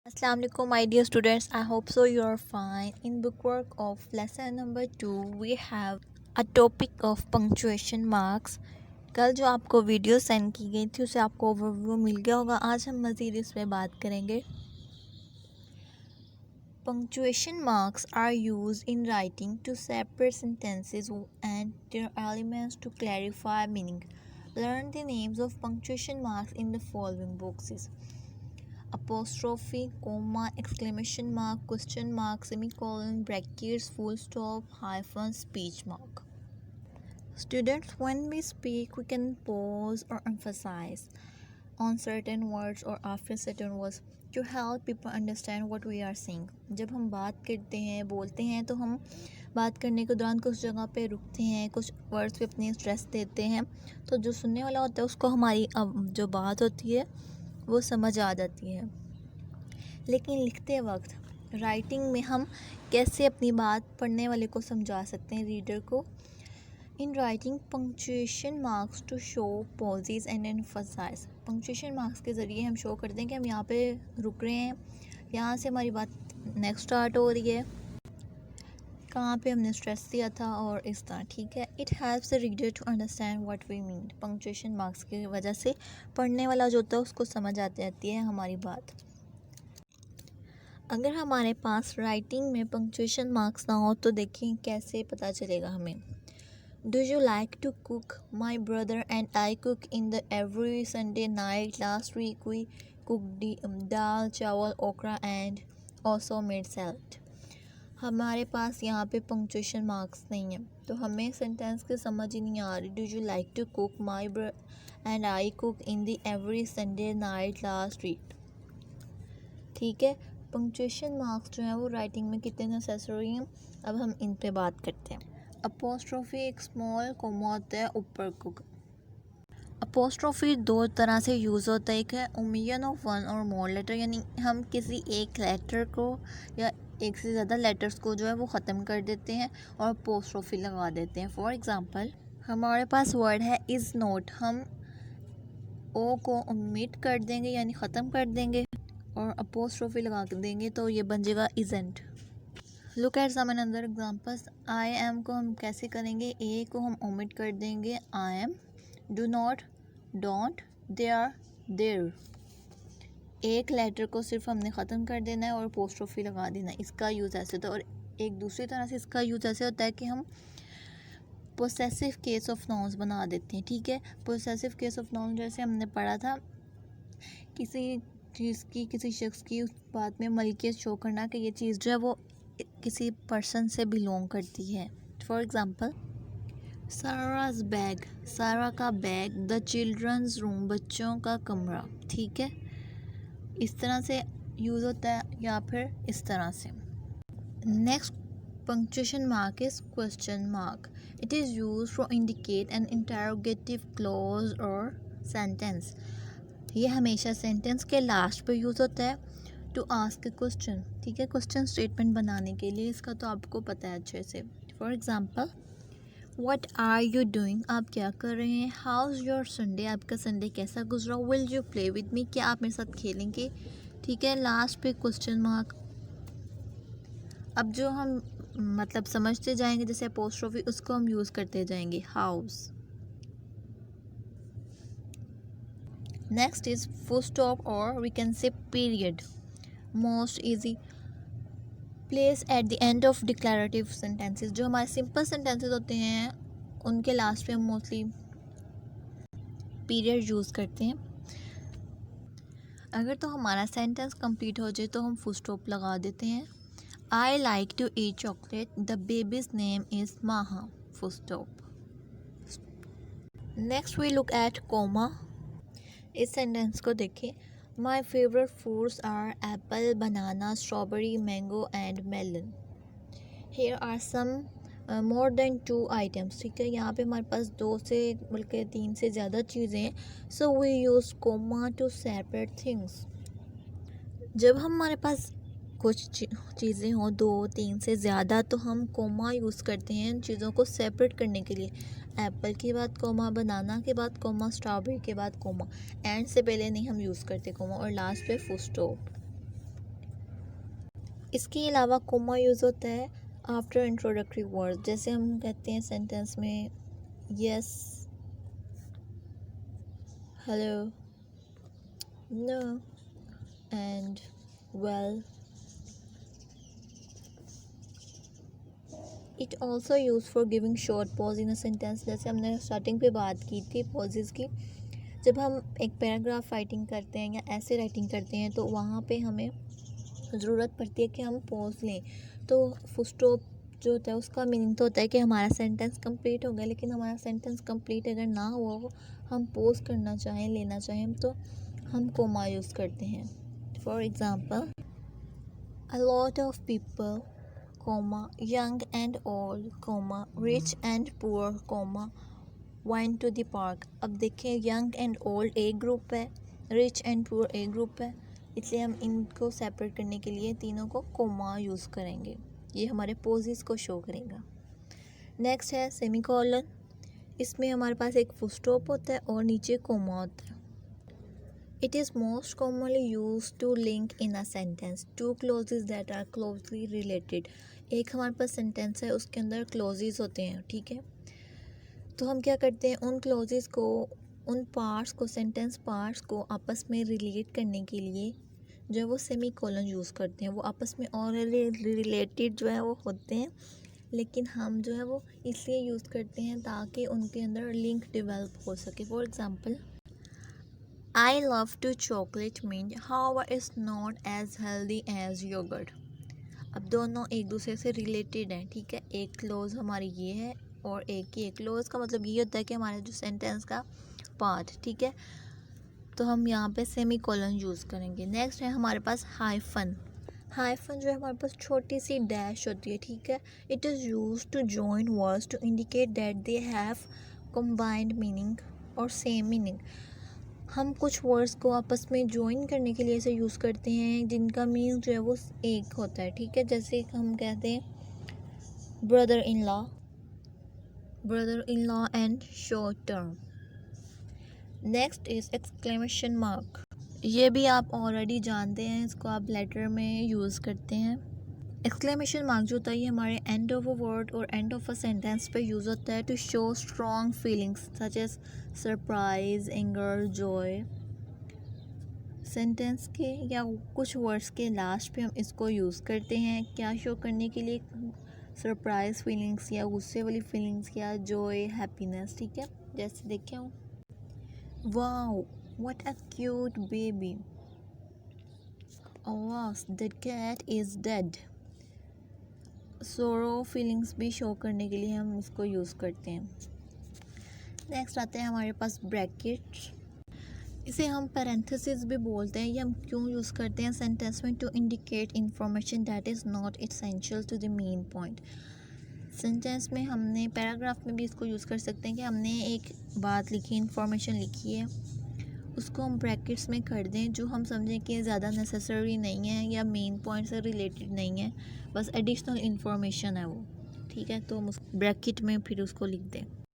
Assalamu alaikum, my dear students. I hope so you are fine. In bookwork of lesson number 2, we have a topic of punctuation marks. कल जो आपको video send की गई थी उसे आपको overview मिल गया होगा. आज हम मज़ीद इस पर बात करेंगे. Punctuation marks are used in writing to separate sentences and their elements to clarify meaning. Learn the names of punctuation marks in the following boxes. Apostrophe, comma, exclamation mark, question mark, semicolon, brackets, full stop, hyphen, speech mark. Students, when we speak, we can pause or emphasize on certain words or after certain words to help people understand what we are saying. जब हम बात करते हैं, बोलते हैं, तो हम बात करने के दौरान कुछ जगह पे रुकते हैं, कुछ वर्ड्स पे अपनी स्ट्रेस देते हैं, तो जो सुनने वाला होता है उसको हमारी जो बात होती है वो समझ आ जाती है. लेकिन लिखते वक्त राइटिंग में हम कैसे अपनी बात पढ़ने वाले को समझा सकते हैं, रीडर को. In writing punctuation marks to show pauses and emphasise. Punctuation marks के ज़रिए हम शो करते हैं कि हम यहाँ पे रुक रहे हैं, यहाँ से हमारी बात नेक्स्ट स्टार्ट हो रही है, कहाँ पे हमने स्ट्रेस दिया था और इस तरह. ठीक है. It helps the reader to understand what we mean. Punctuation marks की वजह से पढ़ने वाला जो होता है उसको समझ आती रहती है हमारी बात. अगर हमारे पास राइटिंग में पंक्चुएशन मार्क्स ना हो तो देखिए कैसे पता चलेगा हमें. Do you like to cook? My brother and I cook in the every Sunday night. Last week we cook dal chawal okra and also made salad. हमारे पास यहाँ पे पंक्चुएशन मार्क्स नहीं है तो हमें सेंटेंस की समझ ही नहीं आ रही. Do you like to cook? My brother and I cook in the every Sunday night last week. ठीक है. पंक्चुएशन मार्क्स जो हैं वो राइटिंग में कितने नेसेसरी हैं, अब हम इन पे बात करते हैं. अपोस्ट्रोफी एक स्मॉल कोमा होता है ऊपर को. अपोस्ट्रोफी दो तरह से यूज़ होता है. एक है ओमिशन ऑफ वन और मोर लेटर, यानी हम किसी एक लेटर को या एक से ज़्यादा लेटर्स को जो है वो ख़त्म कर देते हैं और अपोस्ट्रोफी लगा देते हैं. फॉर एग्ज़ाम्पल हमारे पास वर्ड है इज़ नॉट, हम ओ को ओमिट कर देंगे यानी ख़त्म कर देंगे और अपोस्ट्रोफी लगा देंगे तो ये बन जाएगा isn't. Look at some another examples. I am को हम कैसे करेंगे, ए को हम ओमिट कर देंगे I am. Do not, don't, they are, there. एक लेटर को सिर्फ हमने ख़त्म कर देना है और अपोस्ट्रोफी लगा देना है. इसका यूज़ ऐसे होता है. और एक दूसरी तरह से इसका यूज़ ऐसे होता है कि हम पोसेसिव केस ऑफ नाउन्स बना देते हैं. ठीक है. पोसेसिव केस ऑफ नाउन जैसे हमने पढ़ा था, किसी चीज़ की, किसी शख्स की उस बात में मलकियत शो करना कि ये चीज़ जो है वो किसी पर्सन से बिलोंग करती है. फॉर एग्ज़ाम्पल साराज बैग, सारा का बैग. द चिल्ड्रंस रूम, बच्चों का कमरा. ठीक है. इस तरह से यूज़ होता है या फिर इस तरह से. Next punctuation mark is question mark. It is used to indicate an interrogative clause or sentence. ये हमेशा सेंटेंस के लास्ट पे यूज़ होता है टू आस्क ए क्वेश्चन. ठीक है. क्वेश्चन स्टेटमेंट बनाने के लिए. इसका तो आपको पता है अच्छे से. For example what are you doing, आप क्या कर रहे हैं. हाउज़ योर संडे, आपका संडे कैसा गुजरा. Will you play with me, क्या आप मेरे साथ खेलेंगे. ठीक है. लास्ट पे क्वेश्चन मार्क. अब जो हम मतलब समझते जाएंगे जैसे अपोस्ट्रोफी, उसको हम यूज़ करते जाएंगे. House. Next is full stop और we can say period. Most easy place at the end of declarative sentences. जो हमारे सिंपल सेंटेंसेस होते हैं उनके लास्ट पे हम मोस्टली पीरियड यूज़ करते हैं. अगर तो हमारा सेंटेंस कंप्लीट हो जाए तो हम फुल स्टॉप लगा देते हैं. I like to eat chocolate. The baby's name is Maha. Full stop. Next we look at comma. इस सेंटेंस को देखें. My favorite fruits are apple, banana, strawberry, mango and melon. Here are some more than 2 items. ठीक है. यहाँ पे हमारे पास 2 से बल्कि 3 से ज़्यादा चीज़ें हैं. So we use comma to separate things. जब हमारे पास कुछ चीज़ें हों 2-3 से ज़्यादा तो हम कोमा यूज़ करते हैं इन चीज़ों को सेपरेट करने के लिए. एप्पल के बाद कोमा, बनाना के बाद कोमा, स्ट्रॉबेरी के बाद कोमा. एंड से पहले नहीं हम यूज़ करते कोमा और लास्ट पे फुल स्टॉप. इसके अलावा कोमा यूज़ होता है आफ्टर इंट्रोडक्टरी वर्ड, जैसे हम कहते हैं सेंटेंस में yes, hello, no and well. It also use for giving short pause in a sentence, जैसे हमने स्टार्टिंग पे बात की थी पॉजेज़ की। जब हम एक पैराग्राफ राइटिंग करते हैं या ऐसे राइटिंग करते हैं तो वहाँ पे हमें ज़रूरत पड़ती है कि हम पॉज लें। तो फुल स्टॉप जो होता है उसका मीनिंग तो होता है कि हमारा सेंटेंस कंप्लीट हो गया, लेकिन हमारा सेंटेंस कंप्लीट अगर ना हुआ हो, हम पॉज करना चाहें, लेना चाहें, तो हम कोमा यूज़ करते हैं। For example, a lot of people, young and old, rich and poor, went to the park। अब देखें, यंग एंड ओल्ड एक ग्रुप है, रिच एंड पुअर एक ग्रुप है, इसलिए हम इनको सेपरेट करने के लिए तीनों को कोमा यूज़ करेंगे। ये हमारे पोजेस को शो करेगा। नेक्स्ट है सेमीकोलन। इसमें हमारे पास एक फुल स्टॉप होता है और नीचे कोमा होता है। It is most commonly use to link in a sentence two clauses that are closely related. एक हमारे पास सेंटेंस है, उसके अंदर क्लोजेज होते हैं, ठीक है। तो हम क्या करते हैं, उन क्लोजेस को, उन पार्ट्स को, सेंटेंस पार्ट्स को आपस में रिलेट करने के लिए जो है वो सेमी कोलन यूज़ करते हैं। वो आपस में ऑलरेडी रिलेटेड जो है वो होते हैं, लेकिन हम जो है वो इसलिए यूज़ करते हैं ताकि उनके अंदर लिंक डेवलप हो सके। For example, I love to chocolate mint, however is not as healthy as yogurt. अब दोनों एक दूसरे से रिलेटेड हैं, ठीक है। एक क्लोज हमारी ये है और एक ये। क्लोज का मतलब ये होता है कि हमारे जो सेंटेंस का पार्ट, ठीक है। तो हम यहाँ पे सेमी कोलन यूज़ करेंगे। नेक्स्ट है हमारे पास हाइफन। हाइफन जो है हमारे पास छोटी सी डैश होती है, ठीक है। It is use to join words to indicate that they have combined meaning और सेम मीनिंग। हम कुछ वर्ड्स को आपस में ज्वाइन करने के लिए इसे यूज़ करते हैं जिनका मीनिंग जो है वो एक होता है, ठीक है। जैसे हम कहते हैं brother in law and short term. Next is exclamation mark. ये भी आप ऑलरेडी जानते हैं, इसको आप लेटर में यूज़ करते हैं। एक्सक्लेमेशन मार्क जो होता है ये हमारे एंड ऑफ अ वर्ड और एंड ऑफ अ सेंटेंस पे यूज़ होता है to show strong feelings such as surprise, anger, joy. Sentence के या कुछ वर्ड्स के लास्ट पे हम इसको यूज़ करते हैं क्या शो करने के लिए, सरप्राइज फीलिंग्स या गुस्से वाली फीलिंग्स या जॉय, हैप्पीनेस, ठीक है। जैसे देखें, wow what a cute baby, आवाज दैट कैट इज़ डेड। सोरो फीलिंग्स भी शो करने के लिए हम इसको यूज़ करते हैं। नेक्स्ट आते हैं हमारे पास ब्रैकेट। इसे हम पैरेंथेसिस भी बोलते हैं। ये हम क्यों यूज़ करते हैं सेंटेंस में, to indicate information that is not essential to the main point. Sentence में हमने पैराग्राफ में भी इसको यूज़ कर सकते हैं कि हमने एक बात लिखी, इंफॉर्मेशन लिखी है, उसको हम ब्रैकेट्स में कर दें जो हम समझें कि ज़्यादा नेसेसरी नहीं है या मेन पॉइंट से रिलेटेड नहीं है, बस एडिशनल इंफॉर्मेशन है वो, ठीक है। तो हम उस ब्रैकेट में फिर उसको लिख दें।